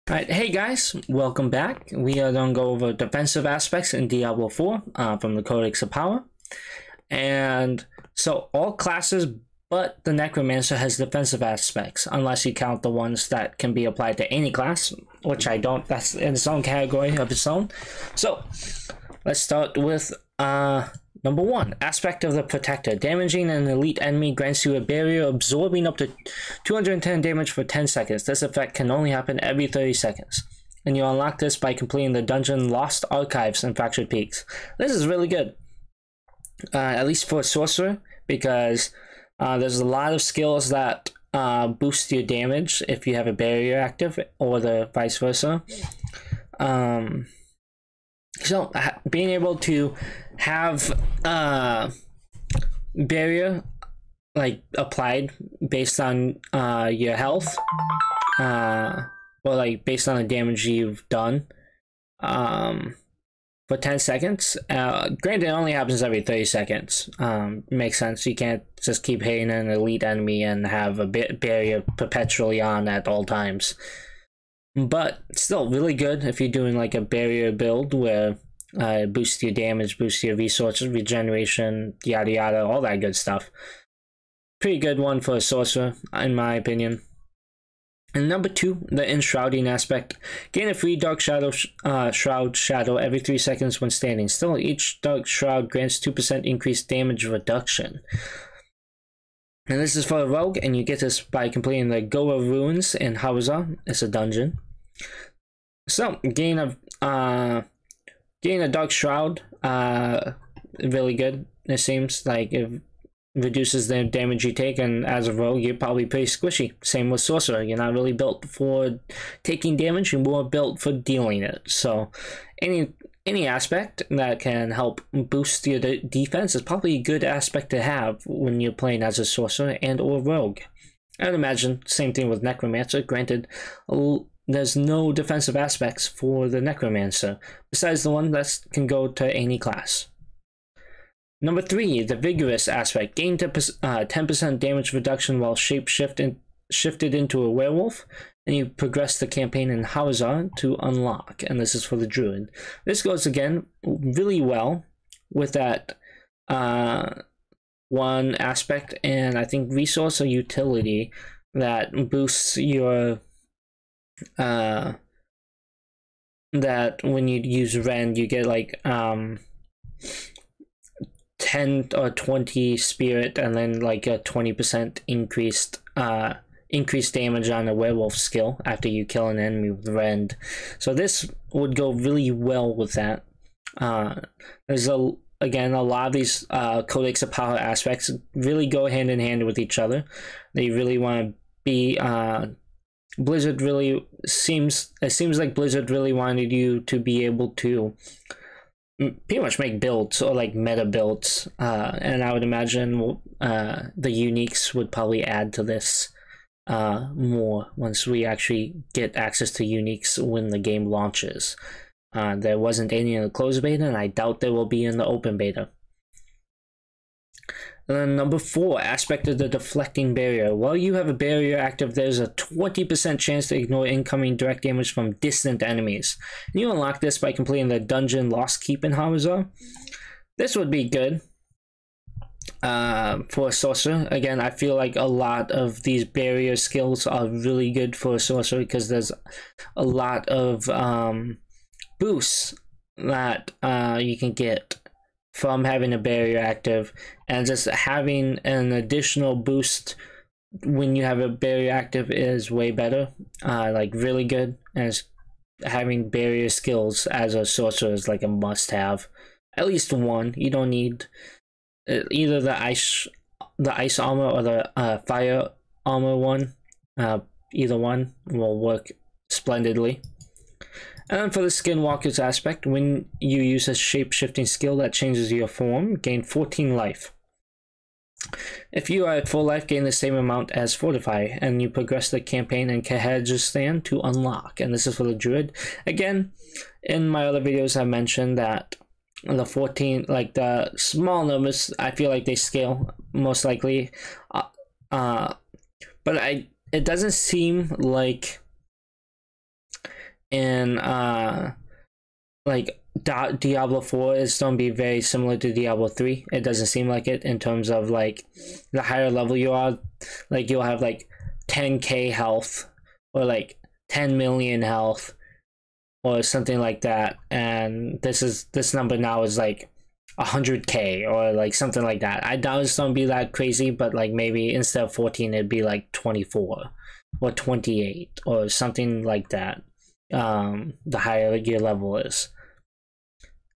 Alright, hey guys, welcome back. We are going to go over defensive aspects in Diablo 4 from the Codex of Power. And so all classes but the Necromancer has defensive aspects, unless you count the ones that can be applied to any class, which I don't. That's in its own category of its own. So let's start with number 1, Aspect of the Protector. Damaging an elite enemy grants you a barrier absorbing up to 210 damage for 10 seconds. This effect can only happen every 30 seconds. And you unlock this by completing the dungeon Lost Archives and Fractured Peaks. This is really good. At least for a sorcerer, because there's a lot of skills that boost your damage if you have a barrier active, or the vice versa. So being able to have barrier like applied based on your health, or like based on the damage you've done, for 10 seconds. Granted, it only happens every 30 seconds. Makes sense. You can't just keep hitting an elite enemy and have a barrier perpetually on at all times. But still really good if you're doing like a barrier build where boosts your damage, boosts your resources, regeneration, yada yada, all that good stuff. Pretty good one for a sorcerer, in my opinion. And number 2, the enshrouding aspect. Gain a free dark shadow shroud shadow every 3 seconds when standing still. Each dark shroud grants 2% increased damage reduction. And this is for a rogue, and you get this by completing the Goa Ruins in Hausa. It's a dungeon. So gain a dark shroud, really good. It seems like it reduces the damage you take, and as a rogue you're probably pretty squishy. Same with sorcerer, you're not really built for taking damage, you're more built for dealing it. So any aspect that can help boost your defense is probably a good aspect to have when you're playing as a sorcerer and or rogue. I would imagine same thing with Necromancer. Granted, there's no defensive aspects for the Necromancer besides the one that can go to any class. Number 3, the Vigorous aspect. Gain 10% damage reduction while shifted into a werewolf, and you progress the campaign in Hausa to unlock, and this is for the Druid. This goes again really well with that one aspect, and I think resource or utility that boosts your that when you use Rend you get like 10 or 20 spirit, and then like a 20% increased damage on a werewolf skill after you kill an enemy with Rend. So this would go really well with that. There's again a lot of these Codex of Power aspects really go hand in hand with each other. They really want to be Blizzard really seems like Blizzard really wanted you to be able to pretty much make builds, or like meta builds, and I would imagine the uniques would probably add to this more once we actually get access to uniques when the game launches. There wasn't any in the closed beta, and I doubt there will be in the open beta. And then number 4, aspect of the deflecting barrier. While you have a barrier active, there's a 20% chance to ignore incoming direct damage from distant enemies. And you unlock this by completing the dungeon Lost Keep in Hausa. This would be good for a sorcerer. Again, I feel like a lot of these barrier skills are really good for a sorcerer because there's a lot of boosts that you can get from having a barrier active, and just having an additional boost when you have a barrier active is way better, like really good. As having barrier skills as a sorcerer is like a must-have, at least one. You don't need either the ice armor or the fire armor one. Either one will work splendidly. And then for the Skinwalker's aspect, when you use a shape-shifting skill that changes your form, gain 14 life. If you are at full life, gain the same amount as Fortify, and you progress the campaign in Kehajistan to unlock. And this is for the Druid. Again, in my other videos I mentioned that the 14, like the small numbers, I feel like they scale most likely. But it doesn't seem like in like Diablo 4 is going to be very similar to Diablo 3. It doesn't seem like it in terms of like the higher level you are, like you'll have like 10k health or like 10 million health or something like that, and this number now is like 100k or like something like that. I doubt it's gonna be that crazy, but like maybe instead of 14 it'd be like 24 or 28 or something like that. The higher your level is.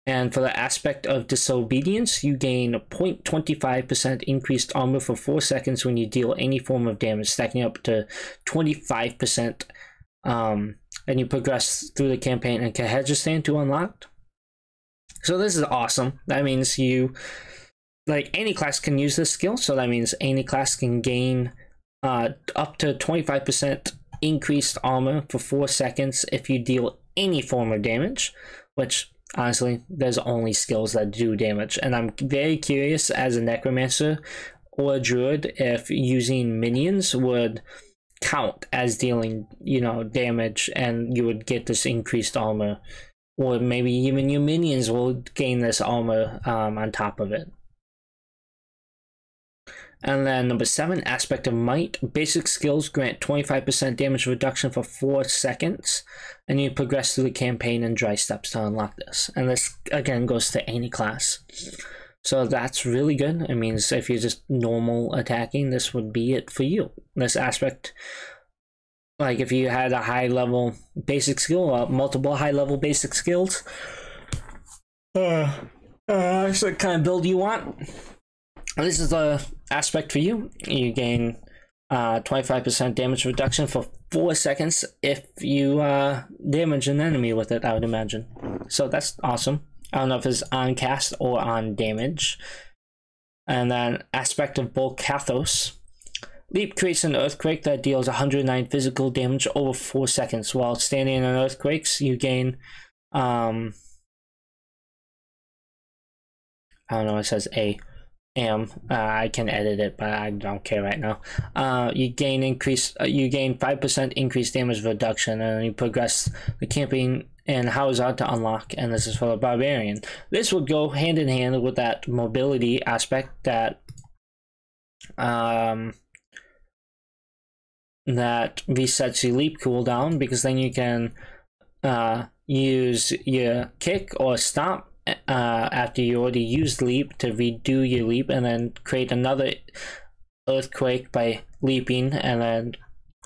And for the aspect of disobedience, you gain 0.25% increased armor for 4 seconds when you deal any form of damage, stacking up to 25%. And you progress through the campaign in Kyrgyzstan to unlocked. So this is awesome. That means you, like, any class can use this skill. So that means any class can gain up to 25% increased armor for 4 seconds if you deal any form of damage, which honestly, there's only skills that do damage. And I'm very curious as a necromancer or a druid if using minions would count as dealing, you know, damage, and you would get this increased armor, or maybe even your minions will gain this armor on top of it. And then number 7, aspect of might. Basic skills grant 25% damage reduction for 4 seconds, and you progress through the campaign in dry steps to unlock this. And this again goes to any class. So that's really good. It means if you're just normal attacking, this would be it for you. This aspect, like if you had a high level basic skill, multiple high level basic skills, that's the kind of build you want. This is the aspect for you. You gain 25% damage reduction for 4 seconds if you damage an enemy with it, I would imagine. So that's awesome. I don't know if it's on cast or on damage. And then aspect of Bolkathos. Leap creates an earthquake that deals 109 physical damage over 4 seconds. While standing in an earthquakes, you gain I don't know, it says I can edit it, but I don't care right now. You gain 5% increased damage reduction, and you progress the camping and Hauser to unlock, and this is for the barbarian. This would go hand in hand with that mobility aspect that that resets your leap cooldown, because then you can use your kick or stomp after you already used leap to redo your leap, and then create another earthquake by leaping, and then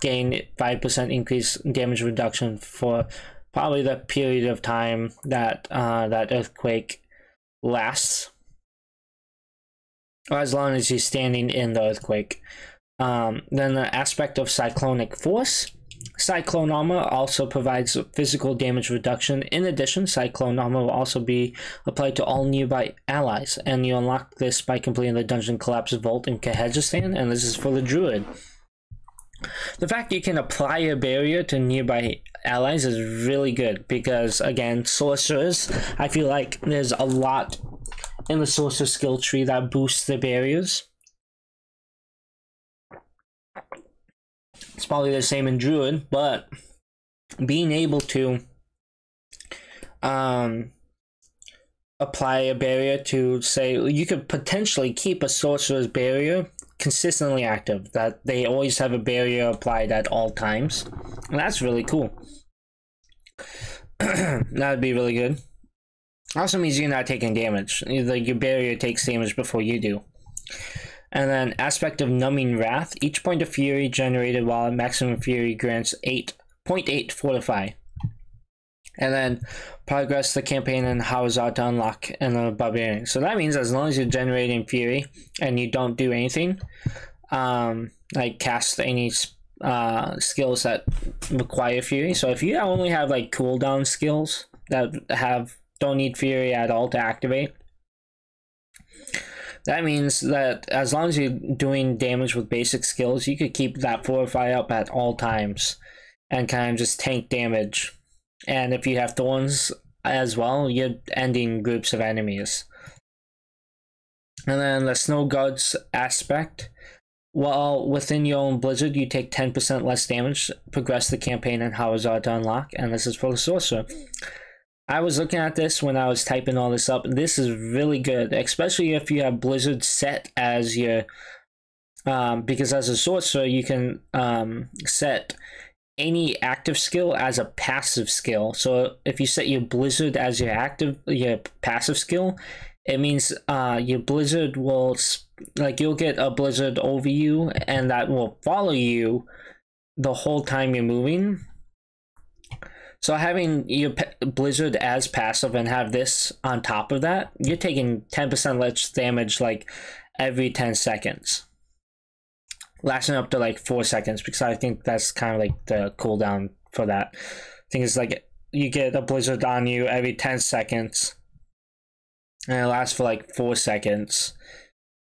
gain 5% increased damage reduction for probably the period of time that that earthquake lasts, or as long as you're standing in the earthquake. Then the aspect of cyclonic force. Cyclone armor also provides physical damage reduction. In addition, cyclone armor will also be applied to all nearby allies, and you unlock this by completing the dungeon collapse vault in Kyrgyzstan, and this is for the druid. The fact you can apply a barrier to nearby allies is really good, because again, sorcerers, I feel like there's a lot in the sorcerer skill tree that boosts the barriers. It's probably the same in druid, but being able to apply a barrier to, say, you could potentially keep a sorcerer's barrier consistently active, that they always have a barrier applied at all times. And that's really cool. That'd be really good. Also means you're not taking damage. Like, your barrier takes damage before you do. And then aspect of numbing wrath. Each point of fury generated while at maximum fury grants 0.8 fortify. And then progress the campaign and Hauser to unlock and the barbarian. So that means as long as you're generating fury and you don't do anything, like cast any skills that require fury. So if you only have like cooldown skills that don't need fury at all to activate, that means that as long as you're doing damage with basic skills, you could keep that fortify up at all times and kind of just tank damage. And if you have thorns as well, you're ending groups of enemies. And then the snow guards aspect. While within your own blizzard, you take 10% less damage, progress the campaign, and Hawazar to unlock, and this is for the sorcerer. I was looking at this when I was typing all this up. This is really good, especially if you have blizzard set as your because as a sorcerer you can set any active skill as a passive skill. So if you set your blizzard as your passive skill, it means your blizzard will, like, you'll get a blizzard over you, and that will follow you the whole time you're moving. So having your blizzard as passive and have this on top of that, you're taking 10% less damage like every 10 seconds. Lasting up to like 4 seconds, because I think that's kind of like the cooldown for that. I think it's like you get a blizzard on you every 10 seconds. And it lasts for like 4 seconds.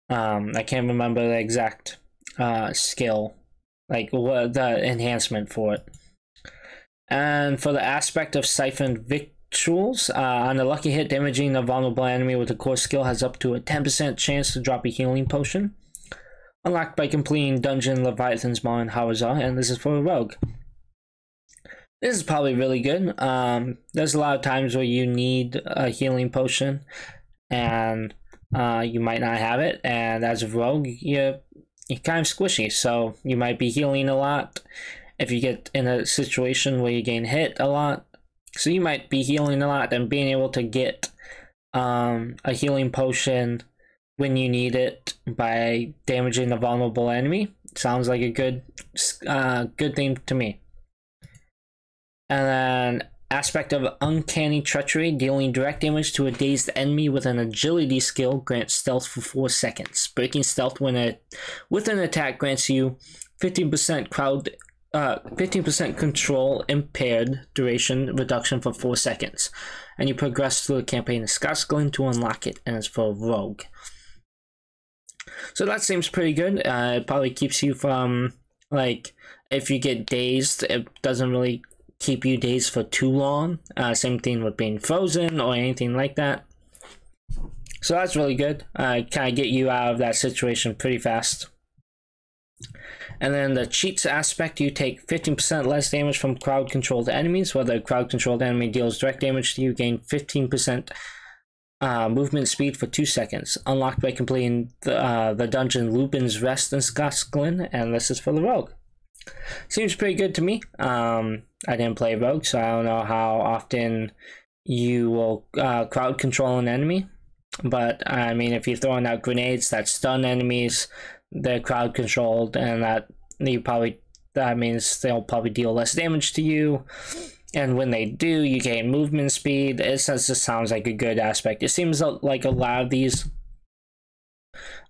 I can't remember the exact skill, like what the enhancement for it. And for the aspect of siphoned victuals, on a lucky hit, damaging a vulnerable enemy with a core skill has up to a 10% chance to drop a healing potion. Unlocked by completing Dungeon Leviathan's Maw in Hawazar, and this is for a rogue. This is probably really good. There's a lot of times where you need a healing potion, and you might not have it, and as a rogue, you're kind of squishy, so you might be healing a lot if you get in a situation where you gain hit a lot. So you might be healing a lot, and being able to get a healing potion when you need it by damaging a vulnerable enemy sounds like a good thing to me. And then aspect of uncanny treachery, dealing direct damage to a dazed enemy with an agility skill grants stealth for 4 seconds. Breaking stealth with an attack grants you 15% 15% control impaired duration reduction for 4 seconds, and you progress through the campaign of Scotsglen to unlock it, and it's for rogue. So that seems pretty good. It probably keeps you from, like, if you get dazed, it doesn't really keep you dazed for too long. Same thing with being frozen or anything like that. So that's really good. Kind of get you out of that situation pretty fast. And then the cheats aspect, you take 15% less damage from crowd-controlled enemies. Whether a crowd-controlled enemy deals direct damage to you, gain 15% movement speed for 2 seconds. Unlocked by completing the dungeon Lupin's Rest in Scotsglen, and this is for the rogue. Seems pretty good to me. I didn't play rogue, so I don't know how often you will crowd control an enemy. But I mean, if you're throwing out grenades that stun enemies, they're crowd controlled, and that means they'll probably deal less damage to you. And when they do, you gain movement speed. It just sounds like a good aspect. It seems like a lot of these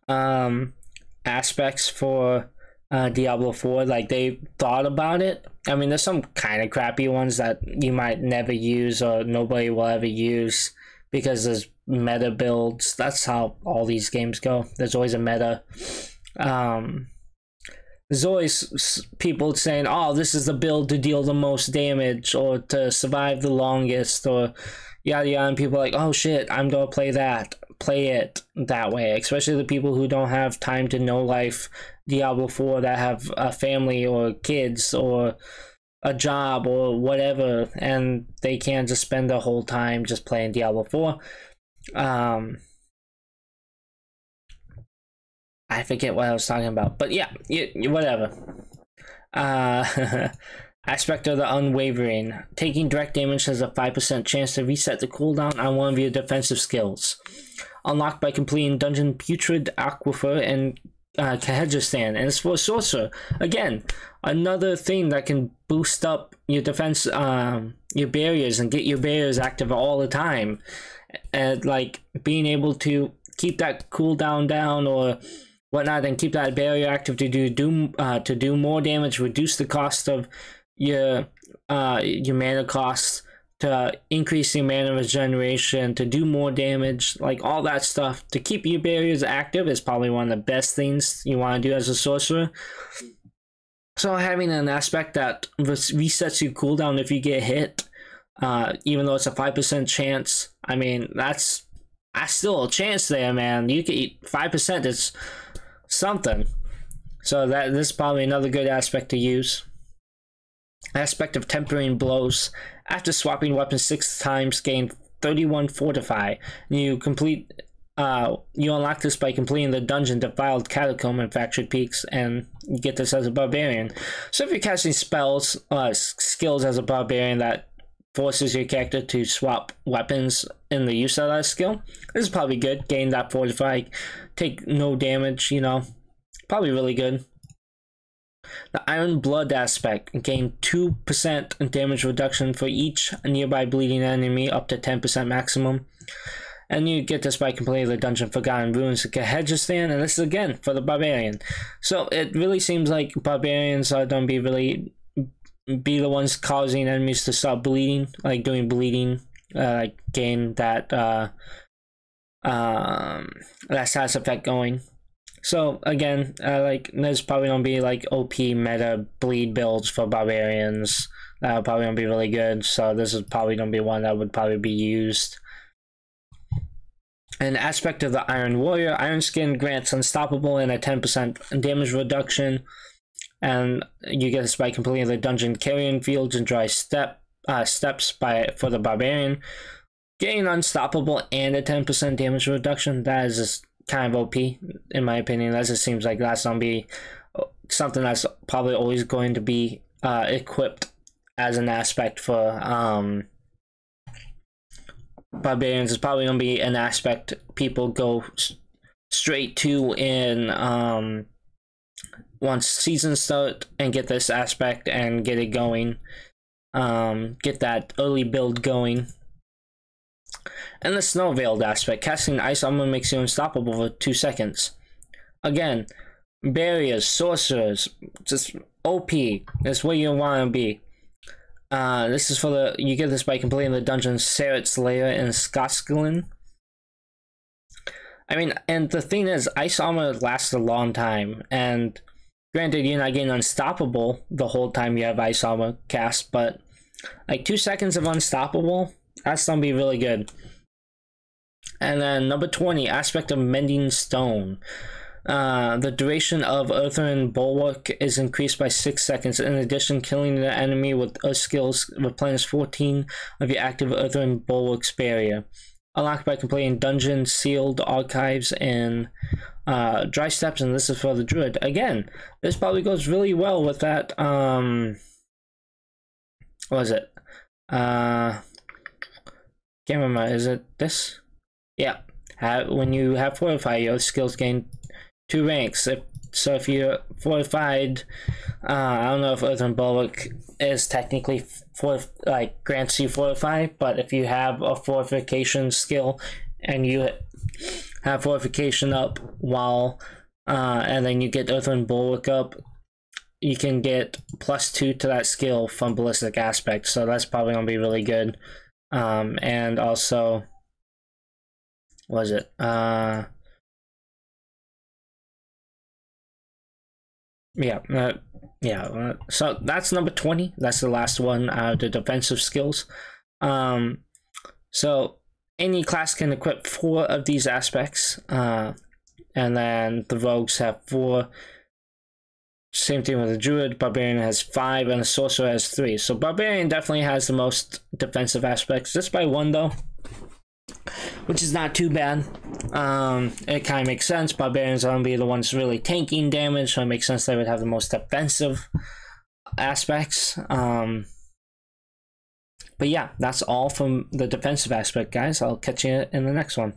aspects for Diablo 4, like, they thought about it. I mean, there's some kind of crappy ones that you might never use or nobody will ever use because there's meta builds. That's how all these games go. There's always a meta. There's always people saying, oh, this is the build to deal the most damage or to survive the longest or yada yada, and people are like, oh shit, I'm gonna play it that way. Especially the people who don't have time to no life Diablo 4, that have a family or kids or a job or whatever, and they can't just spend the whole time just playing Diablo 4. I forget what I was talking about, but yeah, whatever. Aspect of the Unwavering. Taking direct damage has a 5% chance to reset the cooldown on one of your defensive skills. Unlocked by completing Dungeon Putrid Aquifer and Kazakhstan, and it's for a sorcerer. Again, another thing that can boost up your defense, your barriers, and get your barriers active all the time. And like being able to keep that cooldown down or whatnot, and keep that barrier active to do more damage, reduce the cost of your mana costs, to increase the mana regeneration, to do more damage, like all that stuff. To keep your barriers active is probably one of the best things you want to do as a sorcerer. So having an aspect that resets your cooldown if you get hit, even though it's a 5% chance, I mean, that's still a chance there, man. You can eat 5%, it's something. So this is probably another good aspect to use. Aspect of tempering blows. After swapping weapons 6 times, gain 31 fortify. You unlock this by completing the dungeon Defiled Catacomb in Fractured Peaks, and you get this as a barbarian. So if you're casting spells, skills as a barbarian that forces your character to swap weapons in the use of that skill, this is probably good. Gain that fortify, take no damage, you know, probably really good. The Iron Blood aspect, gain 2% damage reduction for each nearby bleeding enemy, up to 10% maximum. And you get this by completing the dungeon Forgotten Ruins to Hedgestan, and this is again for the barbarian. So it really seems like barbarians are going to be the ones causing enemies to stop bleeding, like doing bleeding, like gain that status effect going. So again, like there's probably gonna be like OP meta bleed builds for barbarians that are probably gonna be really good. So this is probably gonna be one that would probably be used. An aspect of the Iron Warrior, Iron Skin grants unstoppable and a 10% damage reduction, and you get this by completing the dungeon Carrion Fields and Dry Steps for the barbarian. Getting unstoppable and a 10% damage reduction, that is just kind of OP in my opinion. That just seems like that's gonna be something that's probably always going to be equipped as an aspect for barbarians. Is probably gonna be an aspect people go straight to in once seasons start, and get this aspect and get it going, get that early build going. And the Snow Veiled aspect, casting Ice Armor makes you unstoppable for 2 seconds. Again, barriers, sorcerers, just OP. That's what you want to be. This is for you get this by completing the dungeon Saret's Lair in Skosglen. I mean, and the thing is, Ice Armor lasts a long time, and granted, you're not getting unstoppable the whole time you have Ice Armor cast, but like 2 seconds of unstoppable, that's gonna be really good. And then number 20, aspect of Mending Stone. The duration of Earthen Bulwark is increased by 6 seconds. In addition, killing the enemy with Earth skills replenish 14 of your active Earthen Bulwark's barrier. Unlocked by completing Dungeon Sealed Archives and Dry Steps, and this is for the Druid. Again, this probably goes really well with that, what is it? Can't remember, is it this? Yeah, when you have Fortify, your skills gain 2 ranks. So if you're Fortified, I don't know if Earthen Bulwark is technically grants you Fortify, but if you have a Fortification skill and you have Fortification up while, and then you get Earthen Bulwark up, you can get +2 to that skill from Ballistic Aspect, so that's probably going to be really good. And also, what was it? So that's number 20. That's the last one out of the defensive skills. So any class can equip 4 of these aspects, and then the rogues have 4. Same thing with the Druid. Barbarian has 5, and the Sorcerer has 3. So Barbarian definitely has the most defensive aspects, just by 1 though, which is not too bad. It kind of makes sense. Barbarians are going to be the ones really tanking damage, so it makes sense they would have the most defensive aspects. But yeah, that's all from the defensive aspect, guys. I'll catch you in the next one.